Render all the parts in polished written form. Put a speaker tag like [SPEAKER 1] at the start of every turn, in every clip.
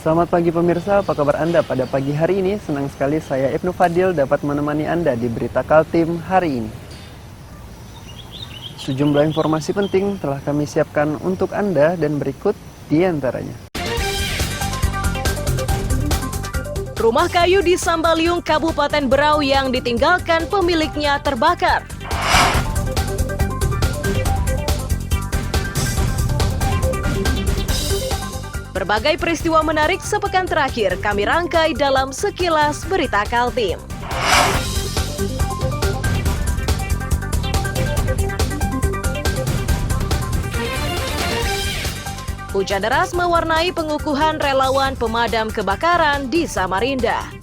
[SPEAKER 1] Selamat pagi pemirsa, apa kabar Anda pada pagi hari ini? Senang sekali saya Ibnu Fadil dapat menemani Anda di Berita Kaltim hari ini. Sejumlah informasi penting telah kami siapkan untuk Anda dan berikut di antaranya.
[SPEAKER 2] Rumah kayu di Sambaliung, Kabupaten Berau yang ditinggalkan pemiliknya terbakar. Berbagai peristiwa menarik sepekan terakhir kami rangkai dalam Sekilas Berita Kaltim. Hujan deras mewarnai pengukuhan relawan pemadam kebakaran di Samarinda.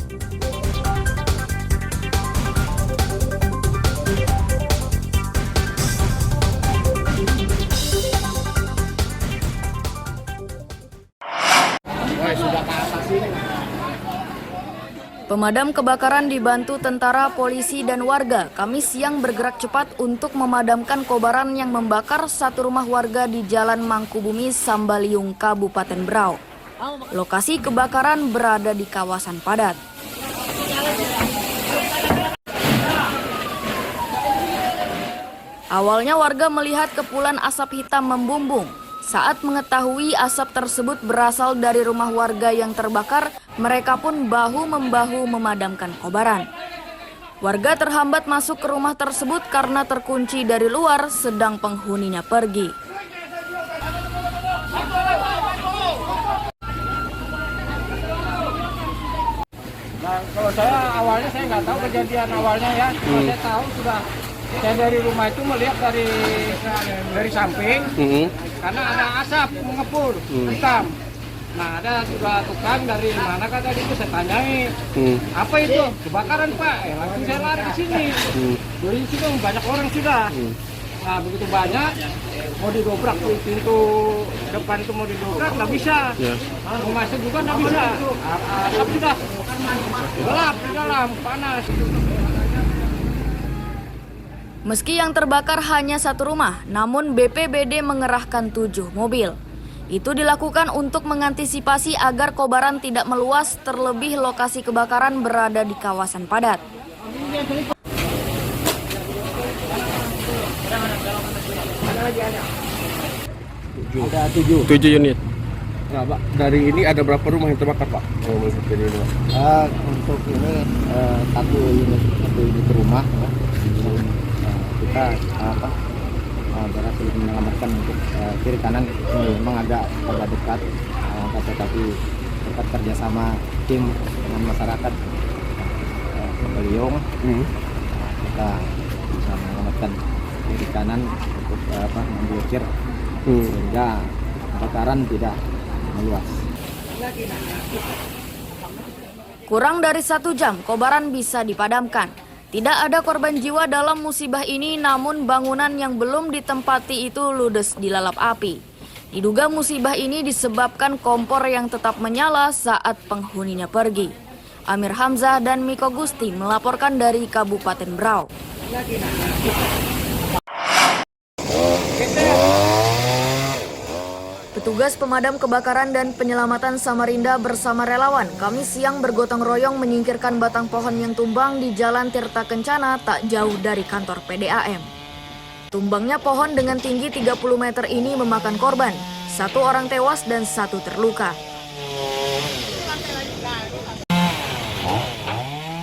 [SPEAKER 2] Pemadam kebakaran dibantu tentara, polisi, dan warga Kamis siang bergerak cepat untuk memadamkan kobaran yang membakar satu rumah warga di Jalan Mangkubumi, Sambaliung, Kabupaten Berau. Lokasi kebakaran berada di kawasan padat. Awalnya warga melihat kepulan asap hitam membumbung. Saat mengetahui asap tersebut berasal dari rumah warga yang terbakar, mereka pun bahu-membahu memadamkan kobaran. Warga terhambat masuk ke rumah tersebut karena terkunci dari luar, sedang penghuninya pergi.
[SPEAKER 3] Nah, kalau saya awalnya saya nggak tahu kejadian awalnya ya, cuma saya tahu sudah saya dari rumah itu melihat dari samping, karena ada asap mengepul hitam. Nah, ada juga tukang dari mana kata itu saya tanyai, apa itu? Kebakaran Pak. Langsung saya lari ke sini. Dari situ banyak orang sudah. Nah, begitu banyak, mau didobrak tuh pintu depan itu mau didobrak nggak bisa. Mau masuk juga nggak bisa. Asap sudah gelap di dalam, panas.
[SPEAKER 2] Meski yang terbakar hanya satu rumah, namun BPBD mengerahkan 7 mobil. Itu dilakukan untuk mengantisipasi agar kobaran tidak meluas, terlebih lokasi kebakaran berada di kawasan padat.
[SPEAKER 4] Ada 7 unit. Nah, Pak, dari ini ada berapa rumah yang terbakar, Pak?
[SPEAKER 5] Untuk ini satu unit rumah ya. Kita berhasil menyelamatkan untuk kiri kanan. Memang agak dekat, tapi dekat kerjasama tim dengan masyarakat Sambaliung. Kita bisa menyelamatkan kiri kanan untuk memblokir sehingga kebakaran tidak meluas.
[SPEAKER 2] Kurang dari 1 jam, kobaran bisa dipadamkan. Tidak ada korban jiwa dalam musibah ini, namun bangunan yang belum ditempati itu ludes dilalap api. Diduga musibah ini disebabkan kompor yang tetap menyala saat penghuninya pergi. Amir Hamzah dan Miko Gusti melaporkan dari Kabupaten Berau. Petugas pemadam kebakaran dan penyelamatan Samarinda bersama relawan Kamis siang bergotong royong menyingkirkan batang pohon yang tumbang di Jalan Tirta Kencana tak jauh dari kantor PDAM. Tumbangnya pohon dengan tinggi 30 meter ini memakan korban, 1 orang tewas dan 1 terluka.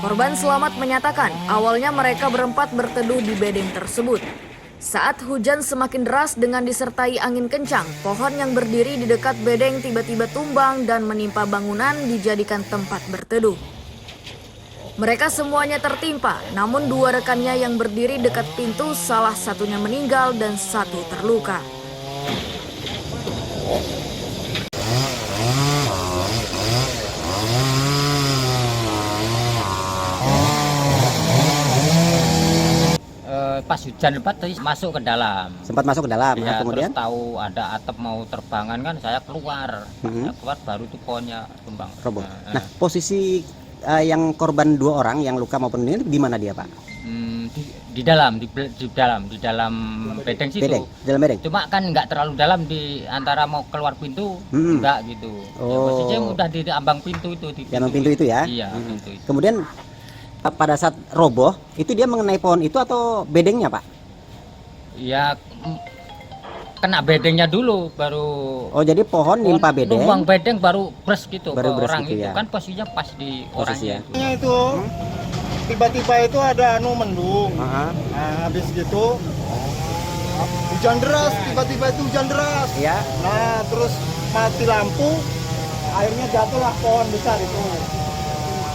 [SPEAKER 2] Korban selamat menyatakan awalnya mereka berempat berteduh di bedeng tersebut. Saat hujan semakin deras dengan disertai angin kencang, pohon yang berdiri di dekat bedeng tiba-tiba tumbang dan menimpa bangunan dijadikan tempat berteduh. Mereka semuanya tertimpa, namun 2 rekannya yang berdiri dekat pintu salah satunya meninggal dan 1 terluka.
[SPEAKER 6] Pas hujan lebat tadi masuk ke dalam.
[SPEAKER 5] Sempat masuk ke dalam,
[SPEAKER 6] Ya,
[SPEAKER 5] kemudian
[SPEAKER 6] terus tahu ada atap mau terbangan kan, saya keluar. Saya keluar baru tuh pohonnya tumbang.
[SPEAKER 5] roboh. Nah, posisi yang korban 2 orang yang luka maupun ini di mana dia, Pak?
[SPEAKER 6] di dalam bedeng situ.
[SPEAKER 5] Bedeng, dalam bedeng.
[SPEAKER 6] Cuma kan nggak terlalu dalam di antara mau keluar pintu enggak gitu. Ya, posisinya udah di ambang pintu itu di
[SPEAKER 5] Ambang pintu itu ya.
[SPEAKER 6] Iya, pintu itu.
[SPEAKER 5] Kemudian pada saat roboh itu dia mengenai pohon itu atau bedengnya, Pak?
[SPEAKER 6] Ya kena bedengnya dulu baru.
[SPEAKER 5] Oh, jadi pohon nimpa bedeng.
[SPEAKER 6] Numpang bedeng baru bres gitu
[SPEAKER 5] Baru
[SPEAKER 6] ke
[SPEAKER 5] bres
[SPEAKER 6] orang
[SPEAKER 5] gitu
[SPEAKER 6] itu
[SPEAKER 5] ya.
[SPEAKER 6] kan posisinya pas di orangnya.
[SPEAKER 3] Itu tiba-tiba itu ada mendung.
[SPEAKER 5] Aha.
[SPEAKER 3] Nah, habis gitu hujan deras, tiba-tiba itu hujan deras.
[SPEAKER 5] Ya.
[SPEAKER 3] Nah, terus mati lampu, akhirnya jatuhlah pohon besar itu.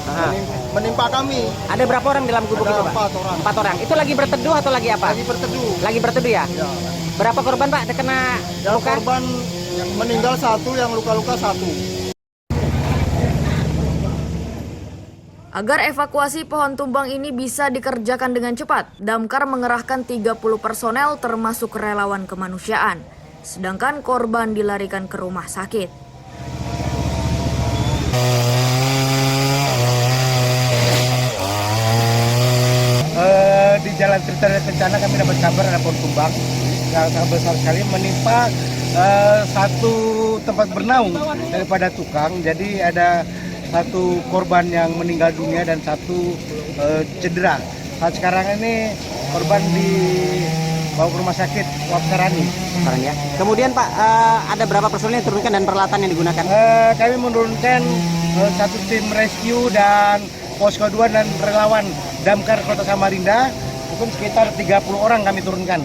[SPEAKER 5] Aha.
[SPEAKER 3] Menimpa kami.
[SPEAKER 5] Ada berapa orang dalam gubuk
[SPEAKER 3] Ada
[SPEAKER 5] itu, Pak?
[SPEAKER 3] 4 orang.
[SPEAKER 5] 4 orang. Itu lagi berteduh atau lagi apa?
[SPEAKER 3] Lagi berteduh.
[SPEAKER 5] Lagi berteduh ya?
[SPEAKER 3] Ya.
[SPEAKER 5] Berapa korban, Pak? Terkena
[SPEAKER 3] Yang
[SPEAKER 5] luka?
[SPEAKER 3] korban yang meninggal 1, yang luka-luka 1.
[SPEAKER 2] Agar evakuasi pohon tumbang ini bisa dikerjakan dengan cepat, damkar mengerahkan 30 personel termasuk relawan kemanusiaan. Sedangkan korban dilarikan ke rumah sakit.
[SPEAKER 3] Di Jalan Tirta Kencana kami dapat kabar ada pohon tumbang yang sangat besar sekali menimpa satu tempat bernaung daripada tukang. Jadi ada 1 korban yang meninggal dunia dan 1 cedera. Saat sekarang ini korban dibawa ke rumah sakit Wapsarani.
[SPEAKER 5] Sekarang ya. Kemudian, Pak, ada berapa personel yang diturunkan dan peralatan yang digunakan?
[SPEAKER 3] Kami menurunkan 1 tim rescue dan posko 2 dan relawan damkar Kota Samarinda. Mungkin sekitar 30 orang kami turunkan.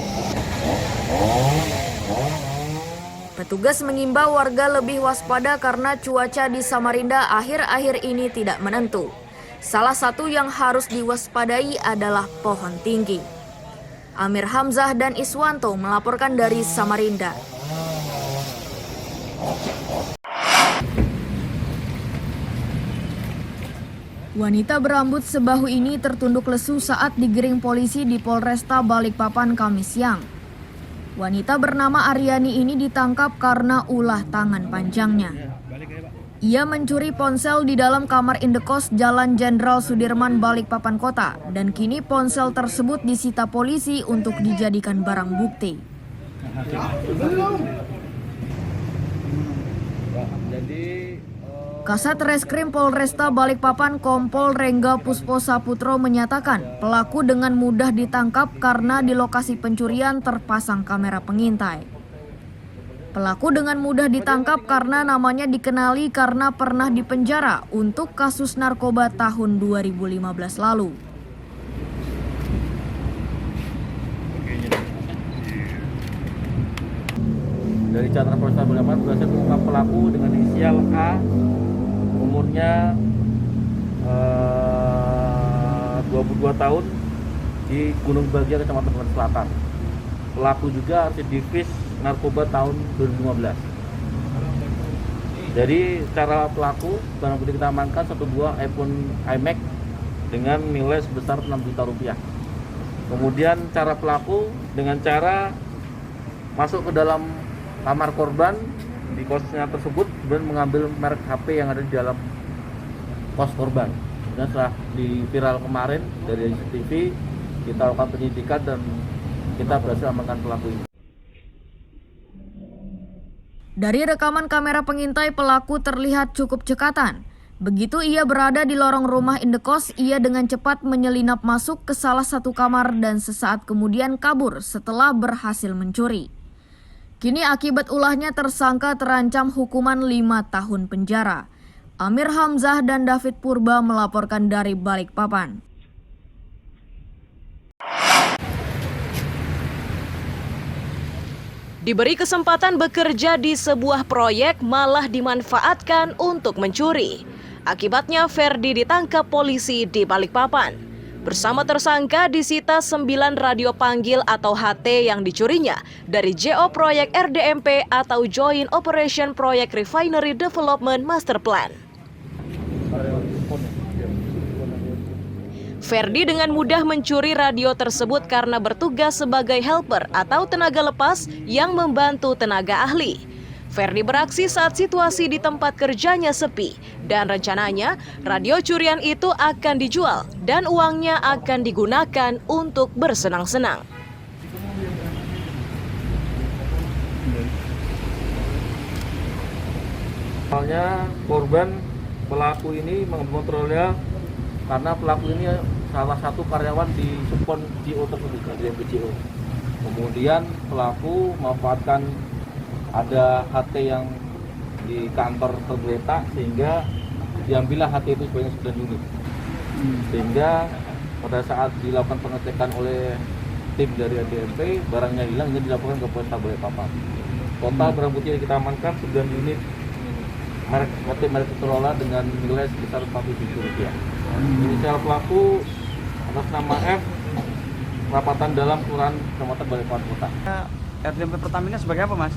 [SPEAKER 2] Petugas mengimbau warga lebih waspada karena cuaca di Samarinda akhir-akhir ini tidak menentu. Salah satu yang harus diwaspadai adalah pohon tinggi. Amir Hamzah dan Iswanto melaporkan dari Samarinda. Wanita berambut sebahu ini tertunduk lesu saat digiring polisi di Polresta Balikpapan Kamis siang. Wanita bernama Aryani ini ditangkap karena ulah tangan panjangnya. Ia mencuri ponsel di dalam kamar indekos Jalan Jenderal Sudirman Balikpapan Kota dan kini ponsel tersebut disita polisi untuk dijadikan barang bukti. Kasat Reskrim Polresta Balikpapan Kompol Rengga Puspo Saputro menyatakan pelaku dengan mudah ditangkap karena di lokasi pencurian terpasang kamera pengintai. Pelaku dengan mudah ditangkap karena namanya dikenali karena pernah dipenjara untuk kasus narkoba tahun 2015 lalu.
[SPEAKER 4] Dari catatan Polresta Balikpapan berhasil mengungkap pelaku dengan inisial A, umurnya 22 tahun di Gunung Bagia, Kecamatan Balikpapan Selatan. Pelaku juga residivis narkoba tahun 2015. Jadi cara pelaku barang bukti kita amankan 1 buah iPhone iMac dengan nilai sebesar 6 juta rupiah. Kemudian cara pelaku dengan cara masuk ke dalam kamar korban di kosnya tersebut dan mengambil merek HP yang ada di dalam kos korban. Dan setelah di viral kemarin dari CCTV, kita lakukan penyidikan dan kita berhasil amankan pelaku ini.
[SPEAKER 2] Dari rekaman kamera pengintai, pelaku terlihat cukup cekatan. Begitu ia berada di lorong rumah indekos, ia dengan cepat menyelinap masuk ke salah satu kamar dan sesaat kemudian kabur setelah berhasil mencuri. Kini akibat ulahnya tersangka terancam hukuman 5 tahun penjara. Amir Hamzah dan David Purba melaporkan dari Balikpapan.
[SPEAKER 7] Diberi kesempatan bekerja di sebuah proyek malah dimanfaatkan untuk mencuri. Akibatnya Ferdi ditangkap polisi di Balikpapan. Bersama tersangka disita 9 radio panggil atau HT yang dicurinya dari JO proyek RDMP atau Joint Operation Project Refinery Development Master Plan. Ferdi dengan mudah mencuri radio tersebut karena bertugas sebagai helper atau tenaga lepas yang membantu tenaga ahli. Ferdi beraksi saat situasi di tempat kerjanya sepi dan rencananya radio curian itu akan dijual dan uangnya akan digunakan untuk bersenang-senang.
[SPEAKER 4] Awalnya korban pelaku ini mengontrolnya karena pelaku ini salah satu karyawan di Supon GO tersebut, di MBGO. Kemudian pelaku memanfaatkan ada HT yang di kantor tergeletak sehingga diambillah HT itu sebanyak 9 unit. Sehingga pada saat dilakukan pengecekan oleh tim dari ADMP, barangnya hilang dan dilaporkan ke Polresta Balikpapan. Total barang bukti yang kita amankan 9 unit merek Motorola dengan nilai sebesar Rp40.000. Inisial pelaku atas nama F, perapatan dalam Kelurahan Kecamatan Balikpapan Kota.
[SPEAKER 8] RDMP Pertamina sebagai apa, Mas?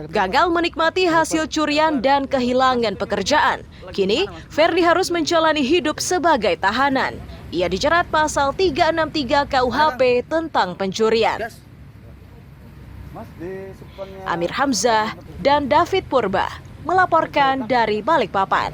[SPEAKER 7] Gagal menikmati hasil curian dan kehilangan pekerjaan. Kini, Ferdi harus menjalani hidup sebagai tahanan. Ia dijerat pasal 363 KUHP tentang pencurian. Amir Hamzah dan David Purba melaporkan dari Balikpapan.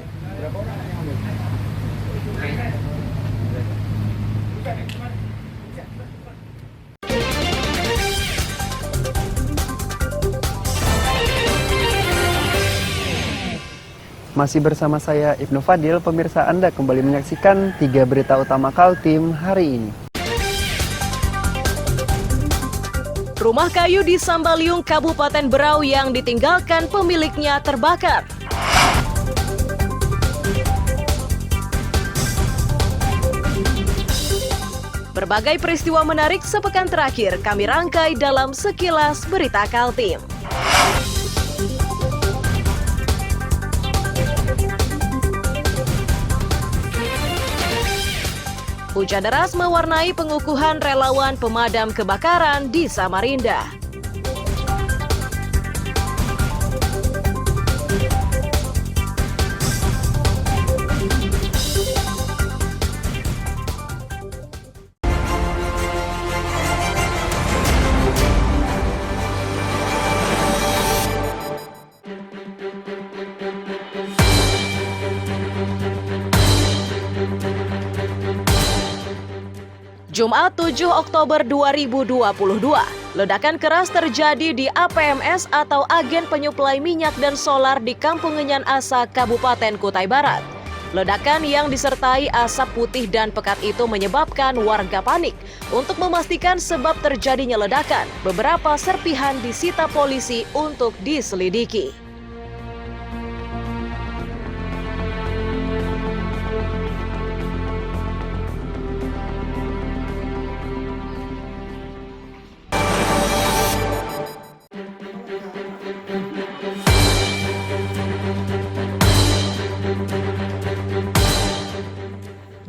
[SPEAKER 1] Masih bersama saya Ibnu Fadil, pemirsa Anda kembali menyaksikan 3 berita utama Kaltim hari ini.
[SPEAKER 7] Rumah kayu di Sambaliung, Kabupaten Berau yang ditinggalkan pemiliknya terbakar. Berbagai peristiwa menarik sepekan terakhir kami rangkai dalam Sekilas Berita Kaltim. Hujan deras mewarnai pengukuhan relawan pemadam kebakaran di Samarinda. Jumat 7 Oktober 2022, ledakan keras terjadi di APMS atau Agen Penyuplai Minyak dan Solar di Kampung Ngenyan Asa, Kabupaten Kutai Barat. Ledakan yang disertai asap putih dan pekat itu menyebabkan warga panik. Untuk memastikan sebab terjadinya ledakan, beberapa serpihan disita polisi untuk diselidiki.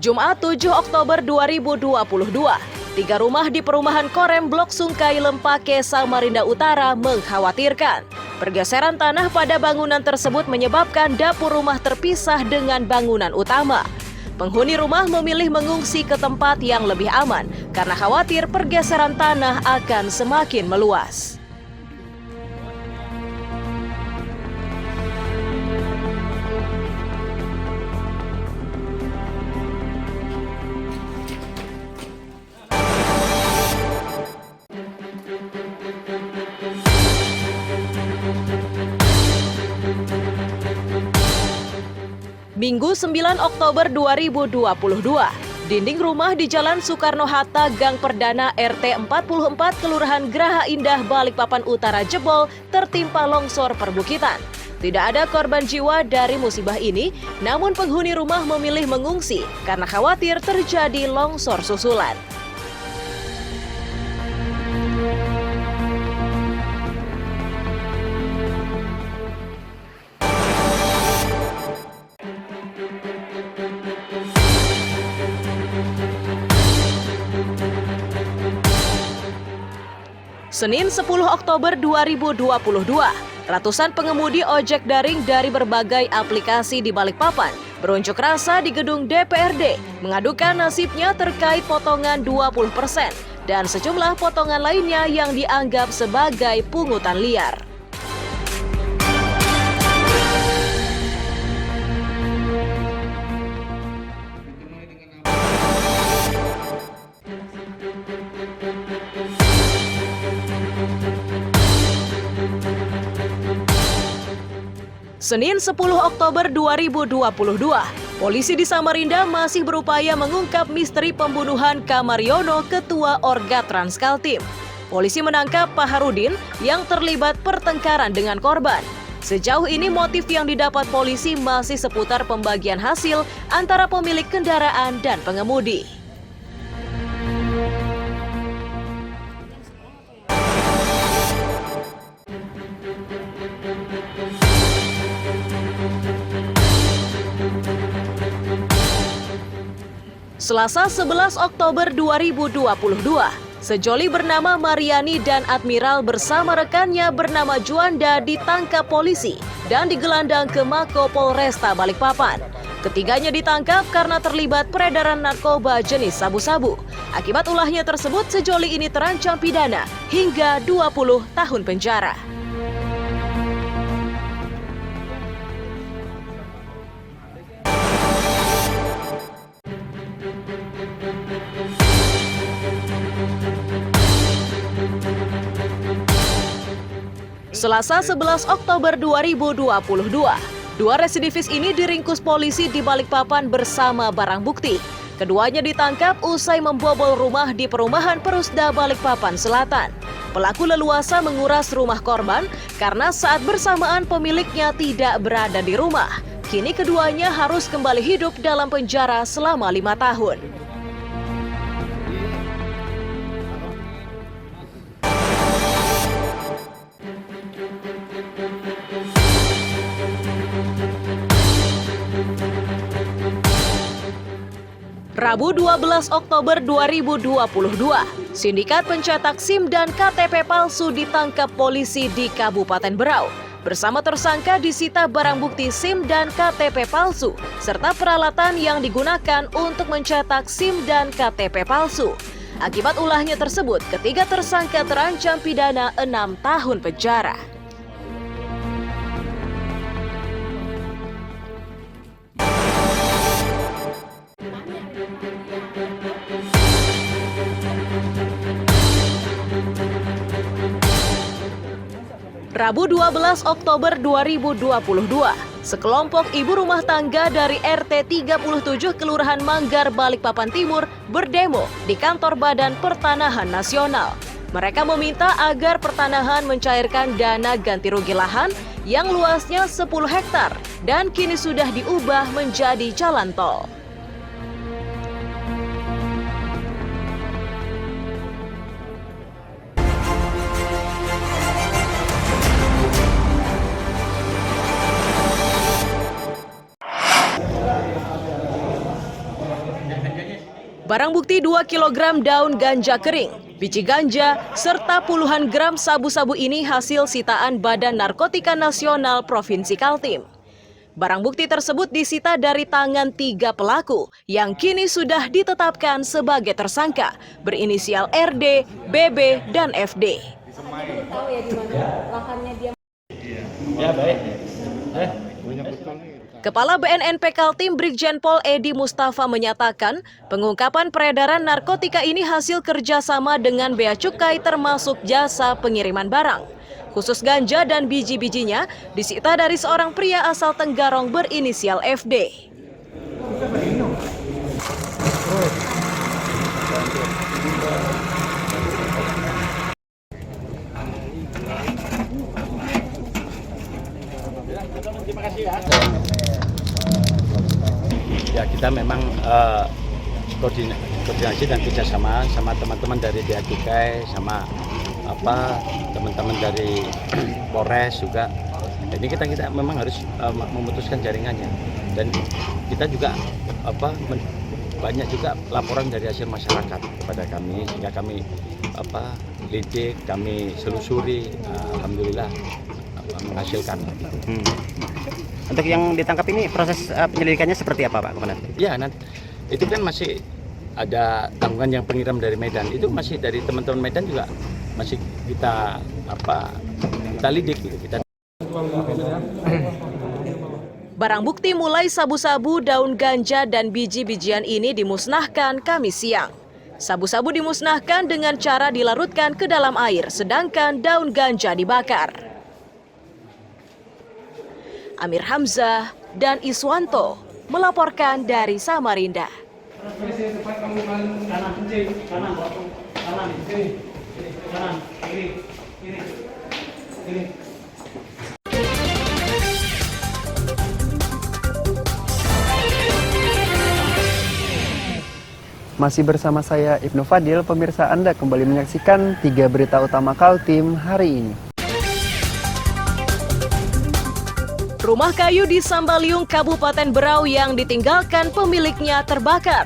[SPEAKER 7] Jumat 7 Oktober 2022, 3 rumah di perumahan Korem Blok Sungkai Lempake, Samarinda Utara mengkhawatirkan. Pergeseran tanah pada bangunan tersebut menyebabkan dapur rumah terpisah dengan bangunan utama. Penghuni rumah memilih mengungsi ke tempat yang lebih aman karena khawatir pergeseran tanah akan semakin meluas. Minggu 9 Oktober 2022, dinding rumah di Jalan Soekarno-Hatta, Gang Perdana RT 44, Kelurahan Geraha Indah, Balikpapan Utara jebol tertimpa longsor perbukitan. Tidak ada korban jiwa dari musibah ini, namun penghuni rumah memilih mengungsi karena khawatir terjadi longsor susulan. Senin 10 Oktober 2022, ratusan pengemudi ojek daring dari berbagai aplikasi di Balikpapan berunjuk rasa di gedung DPRD mengadukan nasibnya terkait potongan 20% dan sejumlah potongan lainnya yang dianggap sebagai pungutan liar. Senin 10 Oktober 2022, polisi di Samarinda masih berupaya mengungkap misteri pembunuhan Kamariono, ketua Orga Transkaltim. Polisi menangkap Paharudin yang terlibat pertengkaran dengan korban. Sejauh ini motif yang didapat polisi masih seputar pembagian hasil antara pemilik kendaraan dan pengemudi. Selasa 11 Oktober 2022, sejoli bernama Mariani dan Admiral bersama rekannya bernama Juanda ditangkap polisi dan digelandang ke Mako Polresta Balikpapan. Ketiganya ditangkap karena terlibat peredaran narkoba jenis sabu-sabu. Akibat ulahnya tersebut, sejoli ini terancam pidana hingga 20 tahun penjara. Selasa 11 Oktober 2022, dua residivis ini diringkus polisi di Balikpapan bersama barang bukti. Keduanya ditangkap usai membobol rumah di perumahan Perusda Balikpapan Selatan. Pelaku leluasa menguras rumah korban karena saat bersamaan pemiliknya tidak berada di rumah. Kini keduanya harus kembali hidup dalam penjara selama 5 tahun. Rabu 12 Oktober 2022, sindikat pencetak SIM dan KTP palsu ditangkap polisi di Kabupaten Berau. Bersama tersangka disita barang bukti SIM dan KTP palsu, serta peralatan yang digunakan untuk mencetak SIM dan KTP palsu. Akibat ulahnya tersebut, ketiga tersangka terancam pidana 6 tahun penjara. Rabu 12 Oktober 2022, sekelompok ibu rumah tangga dari RT 37 Kelurahan Manggar, Balikpapan Timur berdemo di kantor Badan Pertanahan Nasional. Mereka meminta agar pertanahan mencairkan dana ganti rugi lahan yang luasnya 10 hektar dan kini sudah diubah menjadi jalan tol. Barang bukti 2 kg daun ganja kering, biji ganja, serta puluhan gram sabu-sabu ini hasil sitaan Badan Narkotika Nasional Provinsi Kaltim. Barang bukti tersebut disita dari tangan 3 pelaku yang kini sudah ditetapkan sebagai tersangka berinisial RD, BB, dan FD.
[SPEAKER 9] Tahu ya di mana lahannya dia.
[SPEAKER 4] Ya baik.
[SPEAKER 7] Kepala BNNP Kaltim Brigjen Pol Edi Mustafa menyatakan pengungkapan peredaran narkotika ini hasil kerjasama dengan Bea Cukai termasuk jasa pengiriman barang. Khusus ganja dan biji-bijinya disita dari seorang pria asal Tenggarong berinisial FD.
[SPEAKER 10] Ya, kita memang koordinasi dan kerjasama sama teman-teman dari Bea Cukai, sama teman-teman dari Polres juga. Ini kita memang harus memutuskan jaringannya, dan kita juga banyak juga laporan dari hasil masyarakat kepada kami, sehingga kami lidik, kami selusuri, alhamdulillah menghasilkan.
[SPEAKER 5] Untuk yang ditangkap ini proses penyelidikannya seperti apa, Pak Komandan?
[SPEAKER 10] Ya, nanti itu kan masih ada tanggungan yang pengirim dari Medan. Itu masih dari teman-teman Medan juga masih kita lidik gitu.
[SPEAKER 7] Barang bukti mulai sabu-sabu, daun ganja, dan biji-bijian ini dimusnahkan Kamis siang. Sabu-sabu dimusnahkan dengan cara dilarutkan ke dalam air, sedangkan daun ganja dibakar. Amir Hamzah dan Iswanto melaporkan dari Samarinda.
[SPEAKER 1] Masih bersama saya Ibnu Fadil, pemirsa Anda kembali menyaksikan 3 berita utama Kaltim hari ini.
[SPEAKER 7] Rumah kayu di Sambaliung, Kabupaten Berau yang ditinggalkan pemiliknya terbakar.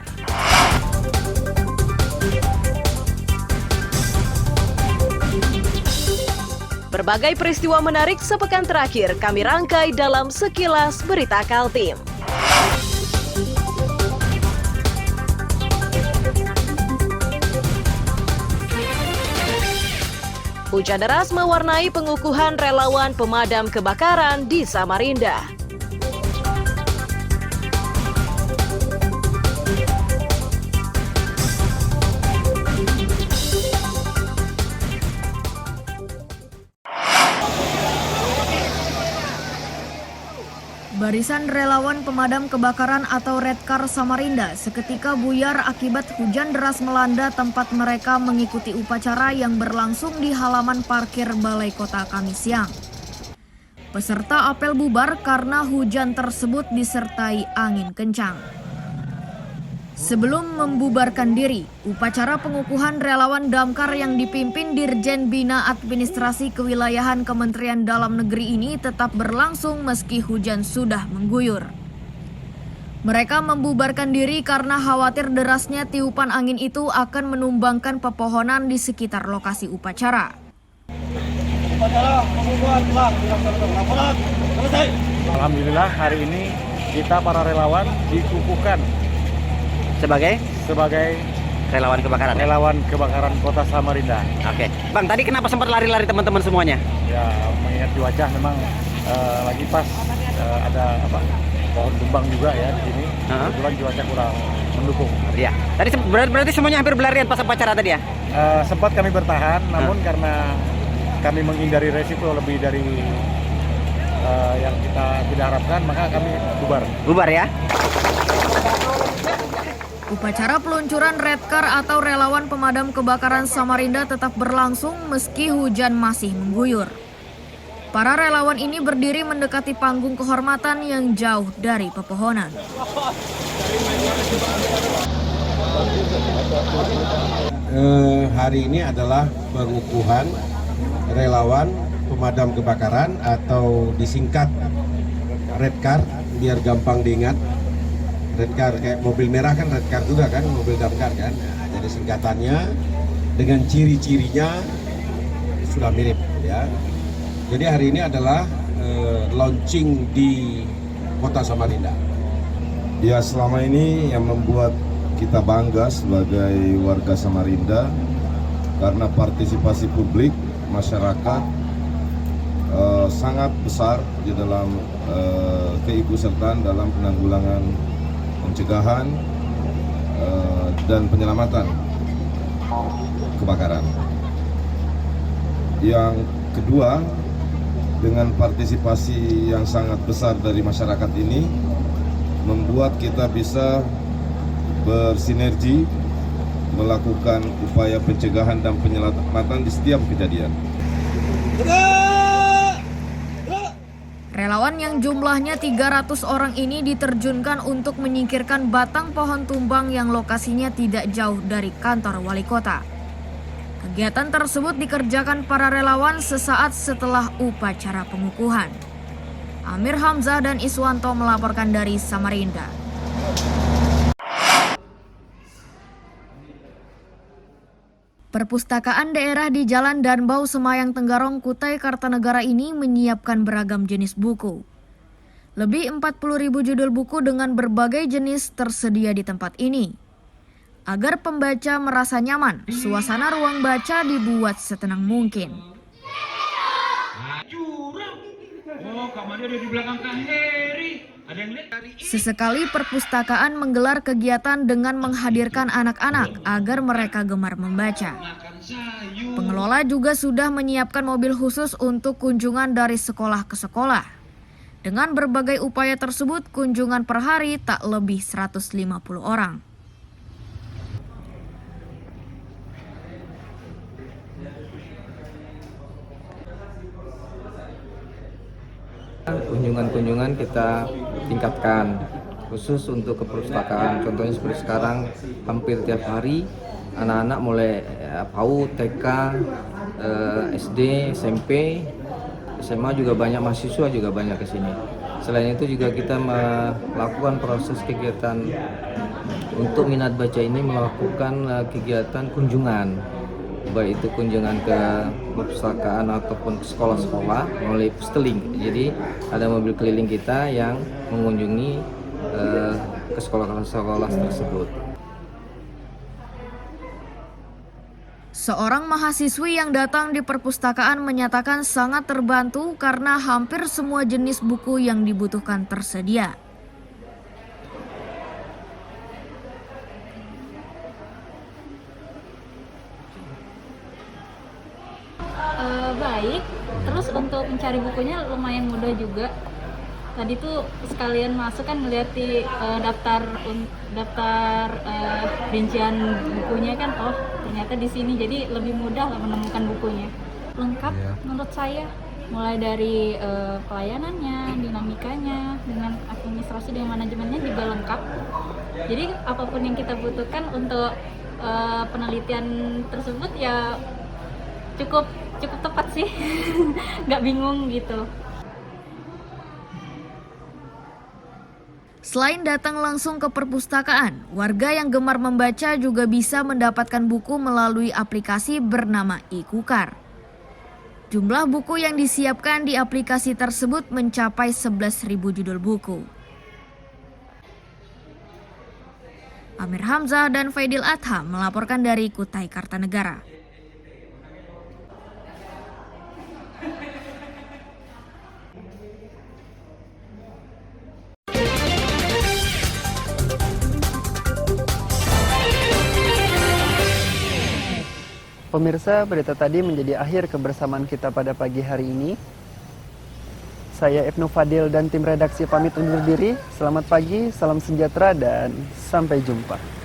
[SPEAKER 7] Berbagai peristiwa menarik sepekan terakhir kami rangkai dalam Sekilas Berita Kaltim. Hujan deras mewarnai pengukuhan relawan pemadam kebakaran di Samarinda.
[SPEAKER 2] Barisan relawan pemadam kebakaran atau Redkar Samarinda seketika buyar akibat hujan deras melanda tempat mereka mengikuti upacara yang berlangsung di halaman parkir Balai Kota Kamis siang. Peserta apel bubar karena hujan tersebut disertai angin kencang. Sebelum membubarkan diri, upacara pengukuhan relawan damkar yang dipimpin Dirjen Bina Administrasi Kewilayahan Kementerian Dalam Negeri ini tetap berlangsung meski hujan sudah mengguyur. Mereka membubarkan diri karena khawatir derasnya tiupan angin itu akan menumbangkan pepohonan di sekitar lokasi upacara.
[SPEAKER 4] Alhamdulillah hari ini kita para relawan dikukuhkan sebagai
[SPEAKER 5] Relawan kebakaran.
[SPEAKER 4] relawan kebakaran Kota Samarinda.
[SPEAKER 5] Oke. Bang, tadi kenapa sempat lari-lari teman-teman semuanya?
[SPEAKER 4] Ya, mengingat cuaca memang lagi pas ada pohon tumbang juga ya di sini. Kebetulan cuaca kurang mendukung.
[SPEAKER 5] Iya. Tadi berarti semuanya hampir berlarian pas upacara tadi ya?
[SPEAKER 4] Sempat kami bertahan, namun karena kami menghindari resiko lebih dari yang kita tidak harapkan, maka kami bubar.
[SPEAKER 5] Bubar ya?
[SPEAKER 2] Upacara peluncuran Redkar atau relawan pemadam kebakaran Samarinda tetap berlangsung meski hujan masih mengguyur. Para relawan ini berdiri mendekati panggung kehormatan yang jauh dari pepohonan.
[SPEAKER 11] Hari ini adalah pengukuhan relawan pemadam kebakaran atau disingkat Redkar biar gampang diingat. Redkar kayak mobil merah kan Redkar juga kan, mobil damkar kan. Nah, jadi singkatannya dengan ciri-cirinya sudah mirip ya. Jadi hari ini adalah launching di Kota Samarinda.
[SPEAKER 12] Ya, selama ini yang membuat kita bangga sebagai warga Samarinda karena partisipasi publik masyarakat sangat besar di dalam keikutsertaan dalam penanggulangan pencegahan dan penyelamatan kebakaran. Yang kedua, dengan partisipasi yang sangat besar dari masyarakat ini membuat kita bisa bersinergi melakukan upaya pencegahan dan penyelamatan di setiap kejadian.
[SPEAKER 2] Relawan yang jumlahnya 300 orang ini diterjunkan untuk menyingkirkan batang pohon tumbang yang lokasinya tidak jauh dari kantor wali kota. Kegiatan tersebut dikerjakan para relawan sesaat setelah upacara pengukuhan. Amir Hamzah dan Iswanto melaporkan dari Samarinda. Perpustakaan daerah di Jalan Danbau, Semayang Tenggarong, Kutai Kartanegara ini menyiapkan beragam jenis buku. Lebih 40.000 judul buku dengan berbagai jenis tersedia di tempat ini. Agar pembaca merasa nyaman, suasana ruang baca dibuat setenang mungkin. Sesekali perpustakaan menggelar kegiatan dengan menghadirkan anak-anak agar mereka gemar membaca. Pengelola juga sudah menyiapkan mobil khusus untuk kunjungan dari sekolah ke sekolah. Dengan berbagai upaya tersebut, kunjungan per hari tak lebih 150 orang.
[SPEAKER 3] Kunjungan-kunjungan kita tingkatkan, khusus untuk keperpustakaan. Contohnya seperti sekarang, hampir tiap hari anak-anak mulai PAUD, TK, SD, SMP, SMA juga banyak, mahasiswa juga banyak ke sini. Selain itu juga kita melakukan proses kegiatan untuk minat baca ini, melakukan kegiatan kunjungan, baik itu kunjungan ke perpustakaan ataupun ke sekolah-sekolah melalui Pusteling. Jadi ada mobil keliling kita yang mengunjungi ke sekolah-sekolah tersebut.
[SPEAKER 2] Seorang mahasiswi yang datang di perpustakaan menyatakan sangat terbantu karena hampir semua jenis buku yang dibutuhkan tersedia.
[SPEAKER 9] Baik, terus untuk mencari bukunya lumayan mudah juga. Tadi tuh sekalian masuk kan ngeliat di daftar rincian bukunya kan, oh ternyata di sini, jadi lebih mudah lah menemukan bukunya. Lengkap menurut saya, mulai dari pelayanannya, dinamikanya, dengan administrasi dan manajemennya juga lengkap. Jadi apapun yang kita butuhkan untuk penelitian tersebut ya cukup tepat sih, nggak bingung gitu.
[SPEAKER 2] Selain datang langsung ke perpustakaan, warga yang gemar membaca juga bisa mendapatkan buku melalui aplikasi bernama e-Kukar. Jumlah buku yang disiapkan di aplikasi tersebut mencapai 11.000 judul buku. Amir Hamzah dan Faidil Adham melaporkan dari Kutai Kartanegara.
[SPEAKER 1] Pemirsa, berita tadi menjadi akhir kebersamaan kita pada pagi hari ini. Saya Ibnu Fadil dan tim redaksi pamit undur diri. Selamat pagi, salam sejahtera, dan sampai jumpa.